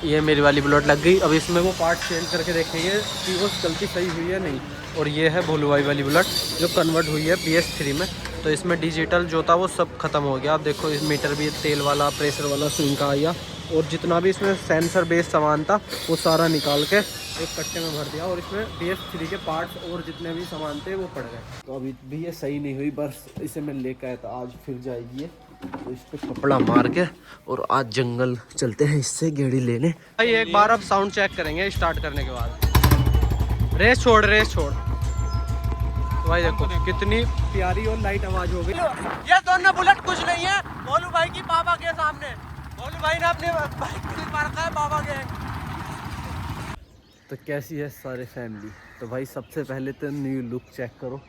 ये मेरी वाली बुलेट लग गई। अब इसमें वो पार्ट चेंज करके देखेंगे कि वो गलती सही हुई है नहीं। और ये है भोलू भाई वाली बुलेट जो कन्वर्ट हुई है BS3 में। तो इसमें डिजिटल जो था वो सब खत्म हो गया। आप देखो इस मीटर भी तेल वाला, प्रेशर वाला स्विंग का आया, और जितना भी इसमें सेंसर बेस्ड सामान था वो सारा निकाल के एक कट्टे में भर दिया। और इसमें BS3 के पार्ट्स और जितने भी सामान थे वो पड़ गए। तो अभी भी ये सही नहीं हुई, बस इसे मैं लेकर आया था, आज फिर जाएगी ये। तो इस पर कपड़ा मार के और आज जंगल चलते हैं इससे गेड़ी लेने। भाई एक बार अब साउंड चेक करेंगे स्टार्ट करने के बाद। रेस छोड़, रेस छोड़। तो भाई देखो कितनी प्यारी और लाइट आवाज हो गई। ये दोनों बुलेट कुछ नहीं है भोलू भाई की बाबा के सामने। भोलू भाई ने अपने बाइक पर रखा है बाबा के। तो कैसी है सारे फैमिली? तो भाई सबसे पहले तो न्यू लुक चेक करो।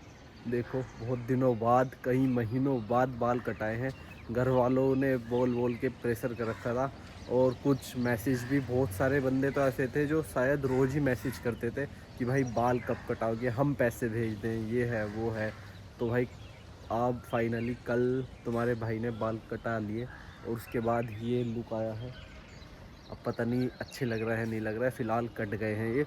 देखो बहुत दिनों बाद, कई महीनों बाद बाल कटाए हैं। घर वालों ने बोल बोल के प्रेशर कर रखा था। और कुछ मैसेज भी, बहुत सारे बंदे तो ऐसे थे जो शायद रोज़ ही मैसेज करते थे कि भाई बाल कब कटाओगे, हम पैसे भेज दें, ये है वो है। तो भाई अब फाइनली कल तुम्हारे भाई ने बाल कटा लिए और उसके बाद ये लुक आया है। अब पता नहीं अच्छे लग रहा है नहीं लग रहा है, फ़िलहाल कट गए हैं ये।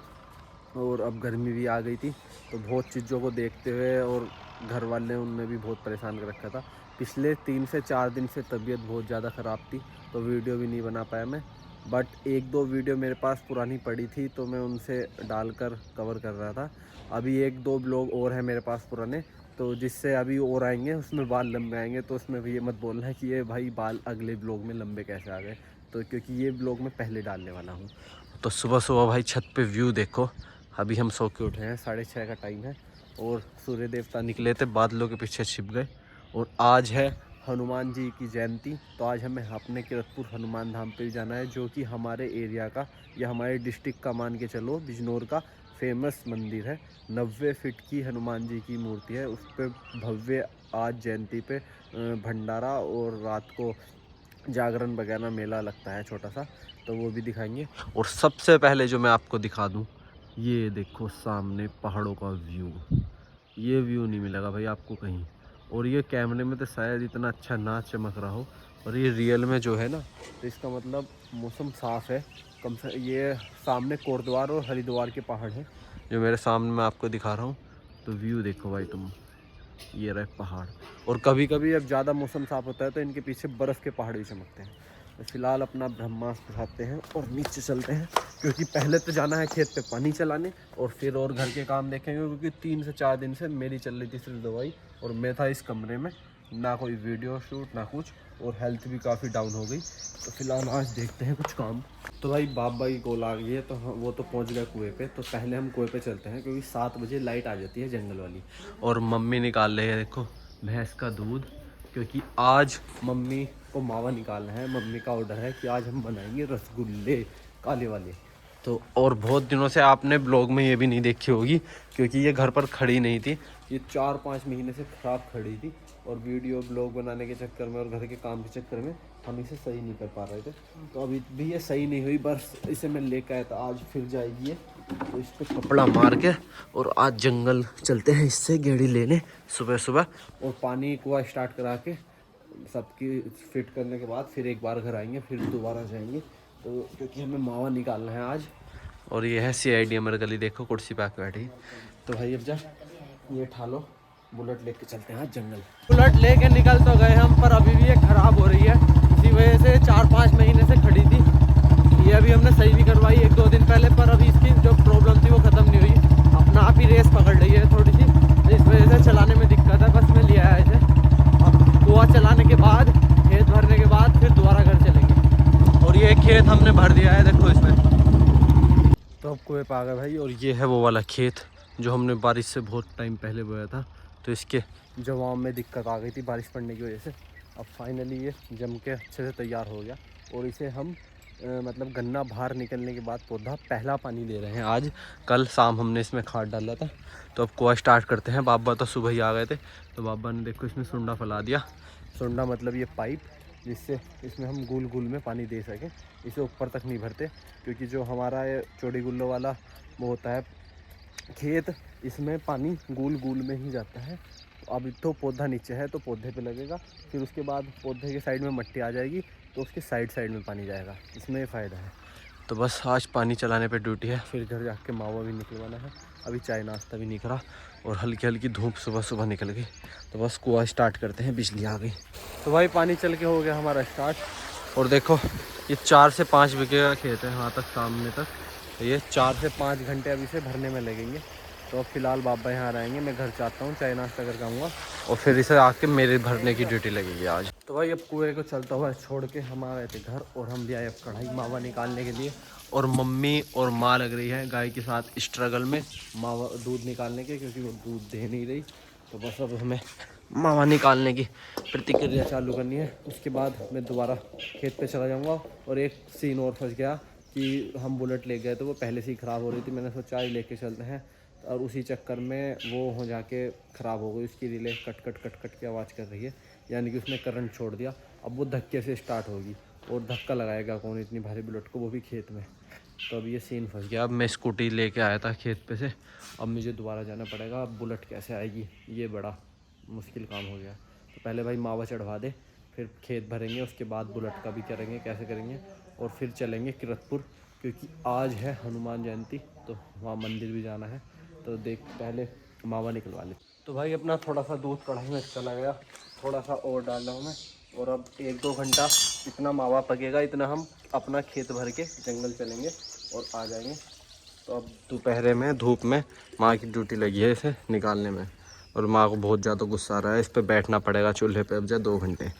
और अब गर्मी भी आ गई थी तो बहुत चीज़ों को देखते हुए और घर वाले उनने भी बहुत परेशान कर रखा था। पिछले 3 से 4 दिन से तबीयत बहुत ज़्यादा ख़राब थी तो वीडियो भी नहीं बना पाया मैं। बट 1-2 वीडियो मेरे पास पुरानी पड़ी थी तो मैं उनसे डालकर कवर कर रहा था। अभी 1-2 ब्लॉग और हैं मेरे पास पुराने, तो जिससे अभी और आएंगे उसमें बाल लंबे आएंगे। तो उसमें भी ये मत बोलना है कि ये भाई बाल अगले ब्लॉग में लंबे कैसे आ गए, तो क्योंकि ये ब्लॉग मैं पहले डालने वाला हूँ। तो सुबह सुबह भाई छत पे व्यू देखो। अभी हम सो के उठे हैं, 6:30 का टाइम है और सूर्य देवता निकले थे, बादलों के पीछे छिप गए। और आज है हनुमान जी की जयंती, तो आज हमें अपने किरतपुर हनुमान धाम पे भी जाना है, जो कि हमारे एरिया का या हमारे डिस्ट्रिक्ट का मान के चलो बिजनौर का फेमस मंदिर है। 90 फीट की हनुमान जी की मूर्ति है, उस पर भव्य आज जयंती पे भंडारा और रात को जागरण वगैरह मेला लगता है छोटा सा, तो वो भी दिखाएंगे। और सबसे पहले जो मैं आपको दिखा दूं, ये देखो सामने पहाड़ों का व्यू। ये व्यू नहीं मिलेगा भाई आपको कहीं, और ये कैमरे में तो शायद इतना अच्छा ना चमक रहा हो, और ये रियल में जो है ना, तो इसका मतलब मौसम साफ़ है। कम से ये सामने कोटद्वार और हरिद्वार के पहाड़ हैं जो मेरे सामने मैं आपको दिखा रहा हूँ। तो व्यू देखो भाई तुम, ये रहे पहाड़। और कभी कभी अब ज़्यादा मौसम साफ़ होता है तो इनके पीछे बर्फ़ के पहाड़ भी चमकते हैं। तो फिलहाल अपना ब्रह्मास्त्र उठाते हैं और नीचे चलते हैं, क्योंकि पहले तो जाना है खेत पे पानी चलाने और फिर और घर के काम देखेंगे। क्योंकि 3 से 4 दिन से मेरी चल रही थी सिर्फ दवाई, और मैं था इस कमरे में, ना कोई वीडियो शूट ना कुछ, और हेल्थ भी काफ़ी डाउन हो गई। तो फिलहाल आज देखते हैं कुछ काम। तो भाई बाबा की कॉल आ गई है, तो वो तो पहुंच गया कुएं पे। तो पहले हम कुएं पे चलते हैं क्योंकि 7 बजे लाइट आ जाती है जंगल वाली। और मम्मी निकाल रही है देखो भैंस का दूध, क्योंकि आज मम्मी को मावा निकालना है। मम्मी का ऑर्डर है कि आज हम बनाएंगे रसगुल्ले काले वाले। तो और बहुत दिनों से आपने ब्लॉग में ये भी नहीं देखी होगी क्योंकि ये घर पर खड़ी नहीं थी, ये 4-5 महीने से ख़राब खड़ी थी। और वीडियो ब्लॉग बनाने के चक्कर में और घर के काम के चक्कर में हम इसे सही नहीं कर पा रहे थे। तो अभी भी ये सही नहीं हुई, बस इसे मैं लेकर आया था, आज फिर जाएगी ये। तो इस पर कपड़ा मार के और आज जंगल चलते हैं इससे गेड़ी लेने सुबह सुबह। और पानी कुआं स्टार्ट करा के सबकी फिट करने के बाद फिर एक बार घर आएंगे, फिर दोबारा जाएंगे। तो क्योंकि हमें मावा निकालना है आज। और ये है CID अमर गली, देखो कुर्सी पे आके बैठी। तो भाई अब जा ये ठा लो, बुलेट लेके चलते हैं आज जंगल। बुलेट लेके निकल तो गए हम, पर अभी भी ये ख़राब हो रही है। इसी वजह से 4-5 महीने से खड़ी थी। ये अभी हमने सही भी करवाई 1-2 दिन पहले, पर अभी इसकी जो प्रॉब्लम थी वो ख़त्म नहीं हुई। अपना आप ही रेस पकड़ रही है थोड़ी सी, इस वजह से चलाने में दिक्कत है। बस मैं लिया है इसे, अब कुआं चलाने के बाद, खेत भरने के बाद फिर दोबारा घर चलेंगे। और ये खेत हमने भर दिया है देखो इसमें। तो अब कुएं पे आ गए भाई, और ये है वो वाला खेत जो हमने बारिश से बहुत टाइम पहले बोया था। तो इसके जवाब में दिक्कत आ गई थी बारिश पड़ने की वजह से। अब फाइनली ये जम के अच्छे से तैयार हो गया, और इसे हम मतलब गन्ना बाहर निकलने के बाद पौधा पहला पानी दे रहे हैं आज। कल शाम हमने इसमें खाद डाला था। तो अब कुआं स्टार्ट करते हैं। बाबा तो सुबह ही आ गए थे, तो बाबा ने देखो इसमें सुंडा फैला दिया। सुंडा मतलब ये पाइप, जिससे इसमें हम गोल गोल में पानी दे सकें। इसे ऊपर तक नहीं भरते क्योंकि जो हमारा ये चौड़ी गुल्लो वाला वो होता है खेत, इसमें पानी गोल गोल में ही जाता है। अभी तो पौधा नीचे है तो पौधे पे लगेगा, फिर उसके बाद पौधे के साइड में मट्टी आ जाएगी तो उसके साइड साइड में पानी जाएगा। इसमें ये फ़ायदा है। तो बस आज पानी चलाने पे ड्यूटी है, फिर घर जाके मावा भी निकलवाना है। अभी चाय नाश्ता भी नहीं करा और हल्की हल्की धूप सुबह सुबह निकल गई। तो बस कुआँ स्टार्ट करते हैं, बिजली आ गई। तो भाई पानी चल के हो गया हमारा स्टार्ट। और देखो ये 4 से 5 बीघे का खेत है वहाँ तक सामने तक। तो ये 4 से 5 घंटे अभी से भरने में लगेंगे। तो अब फिलहाल बाबा यहाँ रहेंगे, मैं घर चाहता हूँ, चाय नाश्ता करके आऊँगा और फिर इसे आके मेरे भरने की ड्यूटी लगेगी आज। तो भाई अब कुएँ को चलता हुआ छोड़ के हम आ रहे थे घर और हम भी आए अब कढ़ाई मावा निकालने के लिए। और मम्मी और माँ लग रही है गाय के साथ स्ट्रगल में मावा दूध निकालने के, क्योंकि वो दूध दे नहीं रही। तो बस अब हमें मावा निकालने की प्रतिक्रिया चालू करनी है। उसके बाद मैं दोबारा खेत पे चला जाऊंगा। और एक सीन और फंस गया कि हम बुलेट ले गए तो वो पहले से ही ख़राब हो रही थी। मैंने सोचा ही लेके चलते हैं और उसी चक्कर में वो हो जाके ख़राब हो गई। उसकी relay cut cut cut cut की आवाज़ कर रही है, यानी कि उसने करंट छोड़ दिया। अब वो धक्के से स्टार्ट होगी और धक्का लगाएगा कौन इतनी भारी बुलेट को, वो भी खेत में। तो अब ये सीन फंस गया। अब मैं स्कूटी लेके आया था खेत पे से, अब मुझे दोबारा जाना पड़ेगा। अब बुलेट कैसे आएगी, ये बड़ा मुश्किल काम हो गया। तो पहले भाई मावा चढ़वा दे, फिर खेत भरेंगे, उसके बाद बुलेट का भी करेंगे कैसे करेंगे। और फिर चलेंगे किरतपुर, क्योंकि आज है हनुमान जयंती, तो वहाँ मंदिर भी जाना है। तो देख पहले मावा निकलवा ले। तो भाई अपना थोड़ा सा दूध कढ़ाई में चला गया, थोड़ा सा और डाल रहा हूँ मैं। और अब 1-2 घंटा इतना मावा पकेगा, इतना हम अपना खेत भर के जंगल चलेंगे और आ जाएंगे। तो अब दोपहर में धूप में माँ की ड्यूटी लगी है इसे निकालने में, और माँ को बहुत ज़्यादा गुस्सा आ रहा है। इस पे बैठना पड़ेगा चूल्हे पे अब 2 घंटे।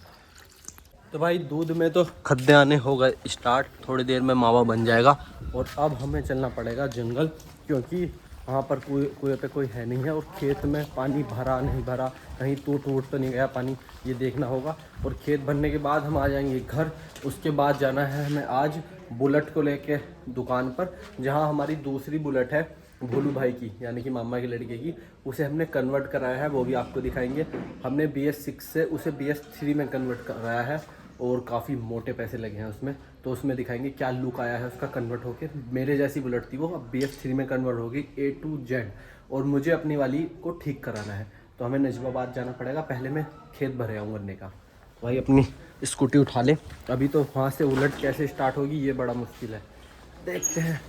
तो भाई दूध में तो खद्दे आने हो गए स्टार्ट, थोड़ी देर में मावा बन जाएगा। और अब हमें चलना पड़ेगा जंगल, क्योंकि वहाँ पर कुएं पे कोई है नहीं है। और खेत में पानी भरा नहीं भरा, कहीं टूट तो नहीं गया पानी, ये देखना होगा। और खेत भरने के बाद हम आ जाएंगे घर। उसके बाद जाना है हमें आज बुलेट को लेके दुकान पर, जहाँ हमारी दूसरी बुलेट है भोलू भाई की, यानी कि मामा के लड़के की। उसे हमने कन्वर्ट कराया है, वो भी आपको दिखाएंगे। हमने BS6 से उसे BS3 में कन्वर्ट कराया है और काफ़ी मोटे पैसे लगे हैं उसमें। तो उसमें दिखाएंगे क्या लुक आया है उसका कन्वर्ट होके। मेरे जैसी बुलेट थी वो, अब BS3 में कन्वर्ट होगी A to Z। और मुझे अपनी वाली को ठीक कराना है, तो हमें नजबाबाद जाना पड़ेगा। पहले मैं खेत भरे आऊँ गन्ने का। भाई अपनी स्कूटी उठा ले, अभी तो वहाँ से उलट कैसे स्टार्ट होगी ये बड़ा मुश्किल है, देखते हैं।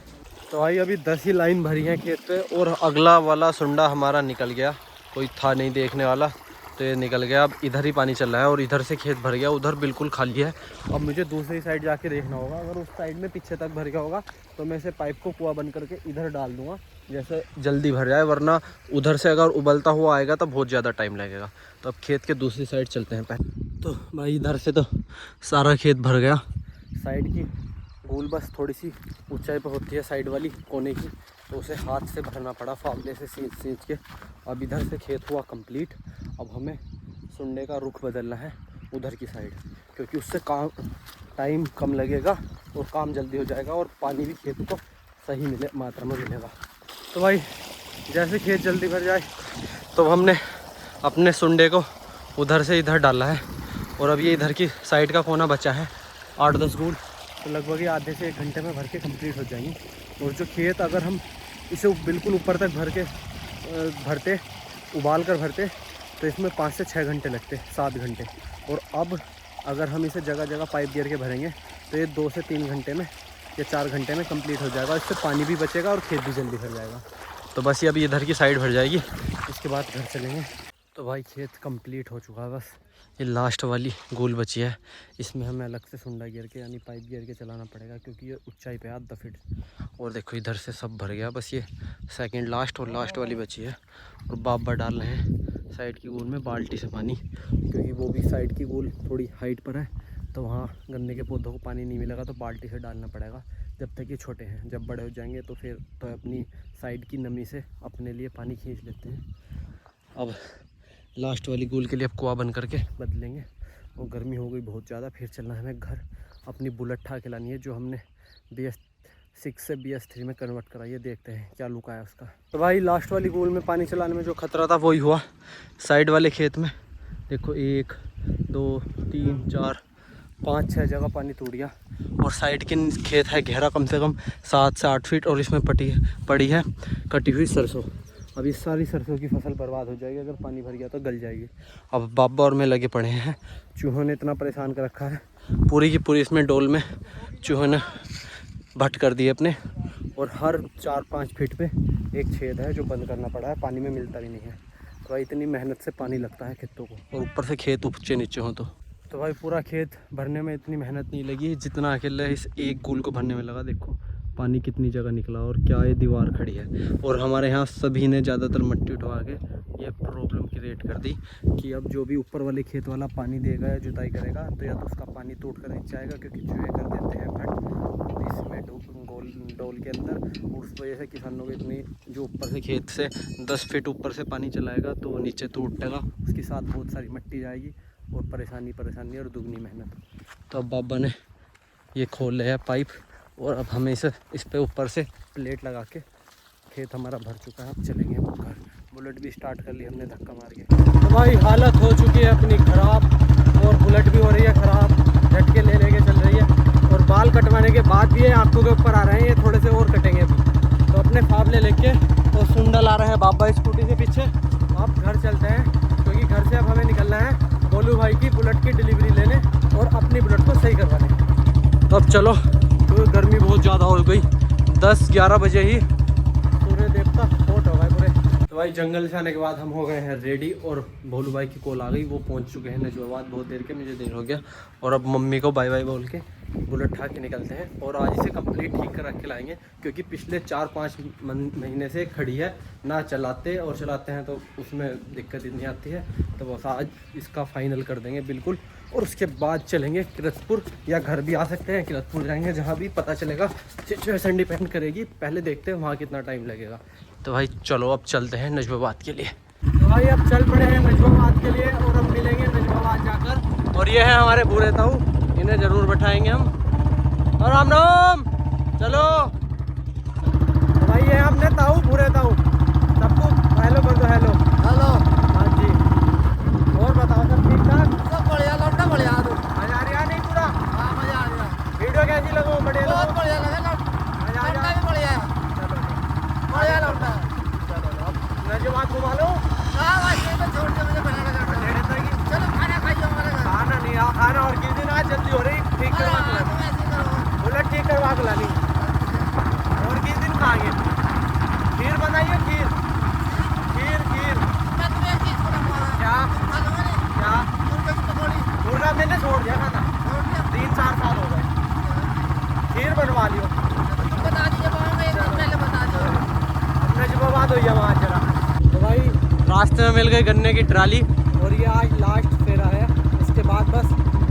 तो भाई अभी 10 ही लाइन भरी हैं खेत पे, और अगला वाला सुंडा हमारा निकल गया, कोई था नहीं देखने वाला, तो ये निकल गया। अब इधर ही पानी चल रहा है और इधर से खेत भर गया, उधर बिल्कुल खाली है। अब मुझे दूसरी साइड जाके देखना होगा, अगर उस साइड में पीछे तक भर गया होगा तो मैं इसे पाइप को कुआं बंद करके इधर डाल दूंगा, जैसे जल्दी भर जाए। वरना उधर से अगर उबलता हुआ आएगा तो बहुत ज़्यादा टाइम लगेगा। तो अब खेत के दूसरी साइड चलते हैं पहले। तो भाई इधर से तो सारा खेत भर गया, साइड की गोल बस थोड़ी सी ऊंचाई पर होती है साइड वाली कोने की, तो उसे हाथ से भरना पड़ा फावले से सींच के। अब इधर से खेत हुआ कंप्लीट। अब हमें सुंडे का रुख बदलना है उधर की साइड, क्योंकि उससे काम टाइम कम लगेगा और काम जल्दी हो जाएगा और पानी भी खेत को सही मिले मात्रा में मिलेगा। तो भाई जैसे खेत जल्दी भर जाए तो हमने अपने सुंडे को उधर से इधर डाला है। और अब ये इधर की साइड का कोना बचा है 8-10 गुण, तो लगभग ये आधे से 1 घंटे में भर के कंप्लीट हो जाएंगी। और जो खेत अगर हम इसे बिल्कुल ऊपर तक भरते उबाल कर भरते तो इसमें 5 से 6 घंटे लगते, 7 घंटे। और अब अगर हम इसे जगह जगह पाइप गिर के भरेंगे तो ये 2 से 3 घंटे में या 4 घंटे में कंप्लीट हो जाएगा। इससे पानी भी बचेगा और खेत भी जल्दी भर जाएगा। तो बस ये अभी इधर की साइड भर जाएगी, इसके बाद घर चलेंगे। तो भाई खेत कंप्लीट हो चुका है, बस ये लास्ट वाली गोल बची है। इसमें हमें अलग से सुंडा गिर के यानी पाइप गिर के चलाना पड़ेगा, क्योंकि ये ऊंचाई पे 8 फीट। और देखो इधर से सब भर गया, बस ये सेकंड लास्ट और लास्ट वाली बची है। और बाबा डाल रहे हैं साइड की गोल में बाल्टी से पानी, क्योंकि वो भी साइड की गोल थोड़ी हाइट पर है, तो वहाँ गन्ने के पौधों को पानी नहीं मिलेगा, तो बाल्टी से डालना पड़ेगा जब तक ये छोटे हैं। जब बड़े हो जाएंगे तो फिर तो अपनी साइड की नमी से अपने लिए पानी खींच लेते हैं। अब लास्ट वाली गोल के लिए अब कुआं बंद करके बदलेंगे। और गर्मी हो गई बहुत ज़्यादा, फिर चलना है हमें घर। अपनी बुलेट ठा के लानी है जो हमने BS6 से BS3 में कन्वर्ट कराई है, देखते हैं क्या लुक आया उसका। तो भाई लास्ट वाली गोल में पानी चलाने में जो खतरा था वही हुआ। साइड वाले खेत में देखो 1 2 3 4 5 6 जगह पानी टूट गया। और साइड के खेत है गहरा कम से कम 7 से 8 फीट, और इसमें पड़ी है कटी हुई सरसों। अब इस सारी सरसों की फसल बर्बाद हो जाएगी, अगर पानी भर गया तो गल जाएगी। अब बाबा और मैं लगे पड़े हैं, चूहों ने इतना परेशान कर रखा है, पूरी की पूरी इसमें डोल में चूहों ने भट कर दिए अपने, और हर 4-5 फीट पे एक छेद है जो बंद करना पड़ा है, पानी में मिलता भी नहीं है। तो भाई इतनी मेहनत से पानी लगता है खेतों को, और ऊपर से खेत ऊंचे नीचे हों तो भाई पूरा खेत भरने में इतनी मेहनत नहीं लगी जितना अकेले इस एक गुल को भरने में लगा। देखो पानी कितनी जगह निकला और क्या ये दीवार खड़ी है। और हमारे यहाँ सभी ने ज़्यादातर मिट्टी उठवा के ये प्रॉब्लम क्रिएट कर दी कि अब जो भी ऊपर वाले खेत वाला पानी देगा या जुताई करेगा तो या तो उसका पानी टूट कर नीचे आएगा, क्योंकि चूहे कर देते हैं भट इसमें डोल के अंदर। उस वजह से किसानों को इतनी, जो ऊपर से खेत से 10 फीट ऊपर से पानी चलाएगा तो वो नीचे टूटेगा, उसके साथ बहुत सारी मिट्टी जाएगी और परेशानी और दुगनी मेहनत। तो अब बाबा ने ये खोल लिया है पाइप, और अब हमें इस पे ऊपर से प्लेट लगा के, खेत हमारा भर चुका है, अब चलेंगे हम घर। बुलेट भी स्टार्ट कर ली हमने धक्का मार के। तो भाई हालत हो चुकी है अपनी ख़राब, और बुलेट भी हो रही है ख़राब, झटके ले लेके चल रही है। और बाल कटवाने के बाद भी ये आंखों के ऊपर आ रहे हैं, ये थोड़े से और कटेंगे अभी। तो अपने फावले लेके और सुंडल आ रहे हैं बाबा स्कूटी से पीछे। अब घर चलते हैं, क्योंकि घर से अब हमें निकलना है बोलू भाई की बुलेट की डिलीवरी लेने और अपनी बुलेट को सही करवाने। तो अब चलो, तो गर्मी बहुत ज़्यादा हो गई, 10-11 बजे ही सूर्य देवता हॉट हो गए पूरे। तो भाई जंगल से आने के बाद हम हो गए हैं रेडी, और भोलू भाई की कॉल आ गई, वो पहुंच चुके हैं नजवाबाद बहुत देर के, मुझे देर हो गया। और अब मम्मी को बाय बाय बोल के बुलेट उठा के निकलते हैं, और आज इसे कंप्लीट ठीक कर के लाएंगे, क्योंकि पिछले 4-5 महीने से खड़ी है ना, चलाते और चलाते हैं तो उसमें दिक्कत इतनी आती है। तो बस आज इसका फाइनल कर देंगे बिल्कुल, और उसके बाद चलेंगे किरतपुर, या घर भी आ सकते हैं, किरतपुर जाएंगे, जहाँ भी पता चलेगा, सिचुएशन डिपेंड करेगी। पहले देखते हैं वहाँ कितना टाइम लगेगा। तो भाई चलो अब चलते हैं नजवाबाद के लिए। तो भाई अब चल पड़े हैं नजवाबाद के लिए, और हम मिलेंगे नजवाबाद जाकर। और ये है हमारे भूरे ताऊ, इन्हें ज़रूर बैठाएंगे हम। और राम राम, चलो। तो भाई ये हमने ताऊ, भूरे ताऊ, सबको हेलो कर दो। Hello hello. हाँ जी, और बताओ सब ठीक ठाक? सब बढ़िया, लौटा बढ़िया। मजा आ रहा नहीं पूरा? हाँ मजा आ रहा। वीडियो कैसी लगो? बढ़िया, बहुत बढ़िया लगा। मजा आ रहा है, बढ़िया। चलो बढ़िया लौटा। चलो अब नजवाबाद घुमा लो। हाँ वैसे तो छोड़ दे, मुझे बनाना चलो खाना खाइए हमारे घर। खाना नहीं, खाना और किस दिन आज जल्दी हो रही, ठीक करवा के लानी, बुलेट ठीक करवा के लानी। और किस दिन खाएंगे? खीर बनाइए, खीर खीर खीर। क्या क्या? मुर्गा मैंने छोड़ दिया खाना, 3-4 साल हो गए। खीर बनवा लियो, बता दीजिए, नजवाबाद हो वहाँ जरा। तो भाई रास्ते में मिल गई गन्ने की ट्राली, और ये आज लास्ट फेरा है। इसके बाद बस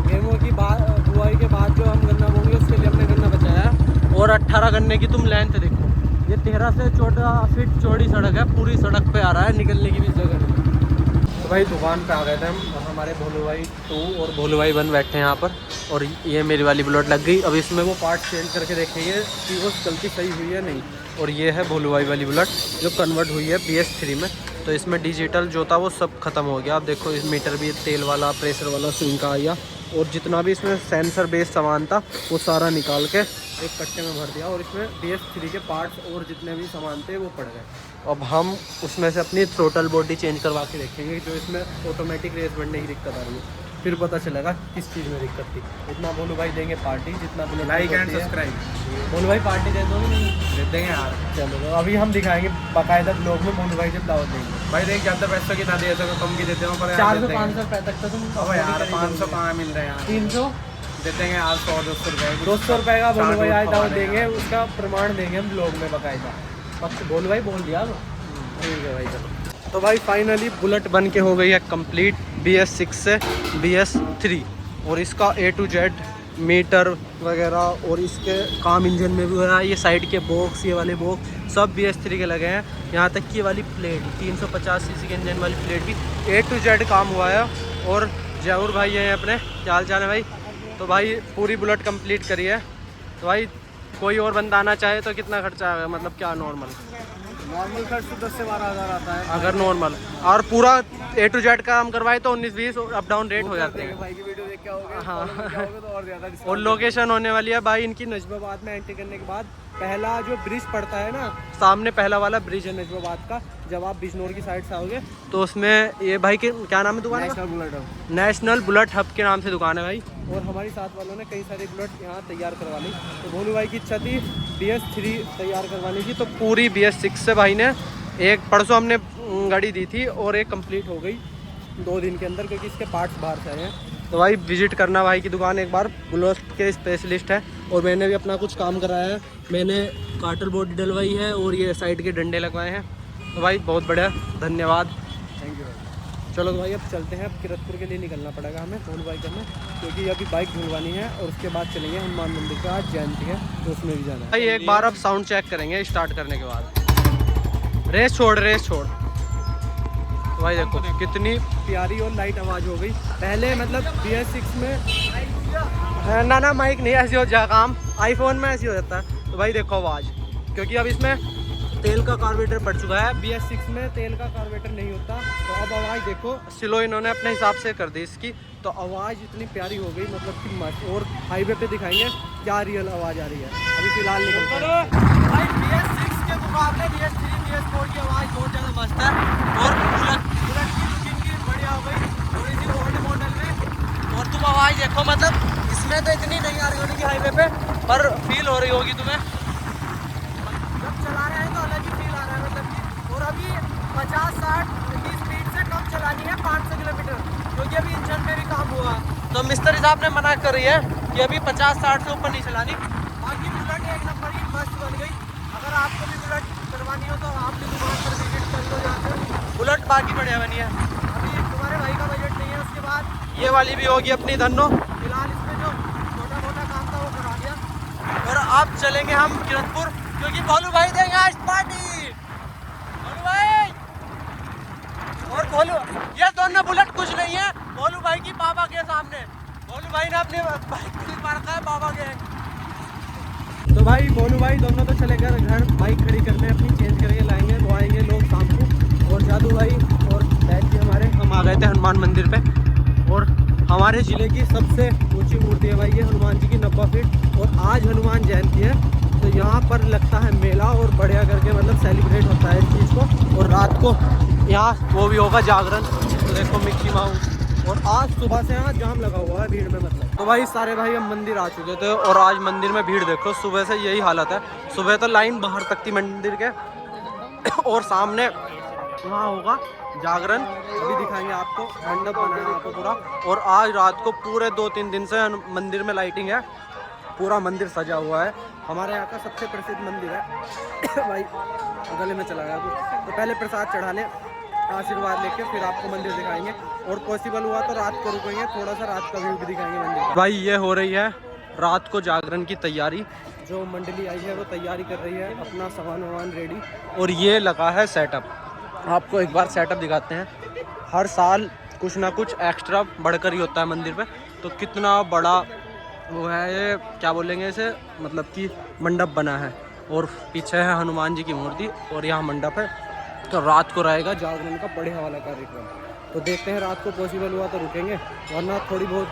गेहूँ की बुआई के बाद जो हम गन्ना बोएंगे उसके लिए हमने गन्ना बचाया है। और 18 गन्ने की तुम लेंथ देखो, ये 13 से 14 फीट चौड़ी सड़क है, पूरी सड़क पे आ रहा है, निकलने की भी जगह नहीं। तो भाई दुकान पे आ गए थे हम, और हमारे भोलू भाई 2 और भोलू भाई 1 बैठे हैं यहाँ पर। और ये मेरी वाली बुलेट लग गई, अब इसमें वो पार्ट चेंज करके देखेंगे कि वो गलती सही हुई है नहीं। और ये है भोलू भाई वाली बुलेट जो कन्वर्ट हुई है BS3 में। तो इसमें डिजिटल जो था वो सब खत्म हो गया। आप देखो इस मीटर भी तेल वाला, प्रेशर वाला, स्विंग का आया, और जितना भी इसमें सेंसर बेस्ड सामान था वो सारा निकाल के एक कट्टे में भर दिया, और इसमें BS3 के पार्ट्स और जितने भी सामान थे वो पड़ गए। अब हम उसमें से अपनी थ्रोटल बॉडी चेंज करवा के देखेंगे, जो इसमें ऑटोमेटिक रेस बढ़ने की दिक्कत आ रही है, फिर पता चलेगा किस चीज़ में दिक्कत थी। इतना भोलू भाई देंगे पार्टी, जितना भी लाइक एंड सब्सक्राइब। भोलू भाई पार्टी दे दोगे? नहीं दे देंगे यार। चलो अभी हम दिखाएंगे बाकायदा ब्लॉग में, भोलू भाई जब दावत देंगे। भाई देख ज़्यादा पैसा कितना दे सको, कम की देते हो, 400-500 रुपये तक तो तुम। अब यार 500 कहाँ मिल रहे हैं? 300 दे देंगे यार, 100-200 रुपये। 200 रुपये का भोलू भाई आज दावत देंगे, उसका प्रमाण देंगे हम ब्लॉग में बाकायदा। भोलू भाई बोल दिया। ठीक है भाई, चलो। तो भाई फाइनली बुलेट बन के हो गई है कंप्लीट, BS6 से BS3, और इसका A to Z मीटर वगैरह और इसके काम इंजन में भी हुआ है। ये साइड के बॉक्स, ये वाले बॉक्स सब BS3 के लगे हैं, यहाँ तक कि ये वाली प्लेट 350 सीसी के इंजन वाली प्लेट भी A to Z काम हुआ है। और जयपुर भाई हैं अपने, क्या हाल चाल है भाई? तो भाई पूरी बुलेट कंप्लीट करी है। तो भाई कोई और बंदा आना चाहे तो कितना खर्चा आएगा, मतलब क्या नॉर्मल खर्च तो 10 से 12 हज़ार आता है अगर नॉर्मल, और पूरा A to Z काम करवाए तो 19-20 अप डाउन रेट हो जाते हैं। भाई की वीडियो देख के आओगे, हाँ तो और ज़्यादा। और लोकेशन होने वाली है भाई इनकी नजवाबाद में एंट्री करने के बाद पहला जो ब्रिज पड़ता है ना, सामने पहला वाला ब्रिज है नजफाबाद का, जब आप बिजनौर की साइड से आओगे तो उसमें ये भाई के क्या नाम है दुकान? National bullet hub. National bullet hub के नाम से दुकान है भाई। और हमारी साथ वालों ने कई सारे बुलेट यहाँ तैयार करवा ली। तो भोलू भाई की इच्छा थी BS3 तैयार करवाने की, तो पूरी BS6 से भाई ने एक परसों हमने गाड़ी दी थी और एक कंप्लीट हो गई 2 दिन के अंदर, क्योंकि इसके पार्ट्स बाहर से आए हैं। तो भाई विजिट करना भाई की दुकान एक बार, बुलेट के स्पेशलिस्ट है। और मैंने भी अपना कुछ काम कराया है, मैंने कार्टर बॉडी डलवाई है और ये साइड के डंडे लगवाए हैं। तो भाई बहुत बढ़िया, धन्यवाद, थैंक यू भाई। चलो तो भाई अब चलते हैं, अब किरतपुर के लिए निकलना पड़ेगा हमें भोलू भाई करना, क्योंकि अभी बाइक धुलवानी है और उसके बाद चलेंगे हनुमान मंदिर का, आज जयंती है तो उसमें भी जाना है। भाई एक बार अब साउंड चेक करेंगे स्टार्ट करने के बाद। रेस छोड़ तो भाई देखो कितनी प्यारी और लाइट आवाज़ हो गई। पहले मतलब BS6 में ना माइक नहीं ऐसी हो जाए काम, आईफोन में ऐसी हो जाता है। तो भाई देखो आवाज़, क्योंकि अब इसमें तेल का कार्बोरेटर पड़ चुका है, BS6 में तेल का कार्बोरेटर नहीं होता। तो अब आवाज़ देखो स्लो इन्होंने अपने हिसाब से कर दी इसकी, तो आवाज़ इतनी प्यारी हो गई, मतलब कि मस्त। और हाईवे पे दिखाएंगे क्या रियल आवाज़ आ रही है। अभी फिलहाल निकल भाई BS6 के मुकाबले BS3 BS4 की आवाज़ बहुत ज़्यादा मस्त है। और बुलेट की लुकिंग भी बढ़िया हो गई थोड़ी सी ओल्ड मॉडल में। और तुम आवाज़ देखो, मतलब इसमें तो इतनी नहीं आ रही होगी हाईवे पे, पर फील हो रही होगी तुम्हें जब चला रहे हैं तो अलग ही फील आ रहा है, मतलब कि। और अभी 50-60 की स्पीड से कम चलानी है, 500 किलोमीटर, क्योंकि अभी इंजन में भी काम हुआ। तो मिस्त्री साहब ने मना कर रही है कि अभी 50-60 से ऊपर नहीं चलानी। बाकी बुलेट एक नंबर की मस्त बन गई। अगर आपको भी बुलेट करवानी हो तो आप भी दुकान पर विजिट कर लो, जाकर बुलेट बाकी बढ़िया बनी है। अभी तुम्हारे भाई का बजट नहीं है, उसके बाद ये वाली भी होगी अपनी धन्नो। फिलहाल इसमें जो छोटा मोटा काम था वो करा दिया। और अब चलेंगे हम किरतपुर, क्योंकि भोलू भाई देंगे आज पार्टी। भोलू भाई और भोलू, ये दोनों बुलेट कुछ नहीं है भोलू भाई की बाबा के सामने। भोलू भाई ने अपनी बाइक मार रखा है बाबा के। तो भाई भोलू भाई दोनों तो चले गए घर, बाइक खड़ी करने अपनी चेंज करके लाएंगे, वो आएंगे लोग शाम को। और जादू भाई और डैड जी हमारे, हम आ गए थे हनुमान मंदिर पे। और हमारे ज़िले की सबसे ऊंची मूर्ति है भाई ये हनुमान जी की 90 फीट। और आज हनुमान जयंती है, तो यहाँ पर लगता है मेला और बढ़िया करके मतलब सेलिब्रेट होता है इस चीज़ को। और रात को यहाँ वो भी होगा जागरण। तो देखो मिक्की माउस, और आज सुबह से यहाँ जाम लगा हुआ है भीड़ में मतलब। तो भाई सारे भाई हम मंदिर आ चुके थे, और आज मंदिर में भीड़ देखो, सुबह से यही हालत है। सुबह तो लाइन बाहर तक थी मंदिर के, और सामने वहाँ होगा जागरण, अभी दिखाएंगे आपको, मंडप बना है यहाँ पर पूरा। और आज रात को पूरे 2-3 दिन से मंदिर में लाइटिंग है, पूरा मंदिर सजा हुआ है। हमारे यहाँ का सबसे प्रसिद्ध मंदिर है भाई, गले में चला गया कुछ। तो पहले प्रसाद चढ़ा लें, आशीर्वाद लेके फिर आपको मंदिर दिखाएंगे। और पॉसिबल हुआ तो रात को रुकेंगे, थोड़ा सा रात का व्यू भी दिखाएंगे मंदिर का। भाई ये हो रही है रात को जागरण की तैयारी, जो मंडली आई है वो तैयारी कर रही है, अपना सामान वामान रेडी। और ये लगा है सेटअप, आपको एक बार सेटअप दिखाते हैं। हर साल कुछ ना कुछ एक्स्ट्रा बढ़कर ही होता है मंदिर पे। तो कितना बड़ा वो है ये, क्या बोलेंगे इसे, मतलब कि मंडप बना है। और पीछे है हनुमान जी की मूर्ति, और यहाँ मंडप है। तो रात को रहेगा जागरण का बढ़िया वाला कार्यक्रम। तो देखते हैं रात को पॉसिबल हुआ तो रुकेंगे, वरना थोड़ी बहुत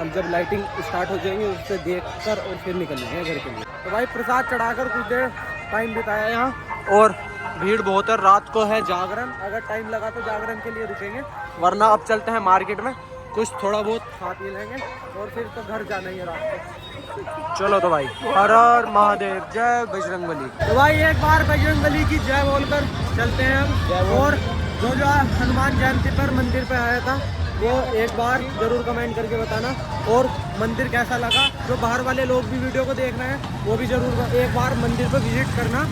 हम जब लाइटिंग स्टार्ट हो जाएंगे उससे देखकर और फिर निकलेंगे घर के लिए। तो भाई प्रसाद चढ़ाकर कुछ देर टाइम बिताया यहाँ, और भीड़ बहुत है, रात को है जागरण। अगर टाइम लगा तो जागरण के लिए रुकेंगे, वरना अब चलते हैं मार्केट में, कुछ थोड़ा बहुत खा पी लेंगे और फिर तो घर जाना ही है रात को। चलो तो भाई, हर हर महादेव, जय बजरंगबली। तो भाई एक बार बजरंगबली की जय बोलकर चलते हैं हम। और जो हनुमान जयंती पर मंदिर पे आया था वो एक बार ज़रूर कमेंट करके बताना, और मंदिर कैसा लगा। जो बाहर वाले लोग भी वीडियो को देख रहे हैं वो भी ज़रूर एक बार मंदिर पर विजिट करना।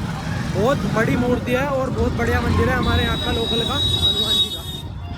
बहुत बड़ी मूर्ति है और बहुत बढ़िया मंदिर है हमारे यहाँ का लोकल का हनुमान जी का।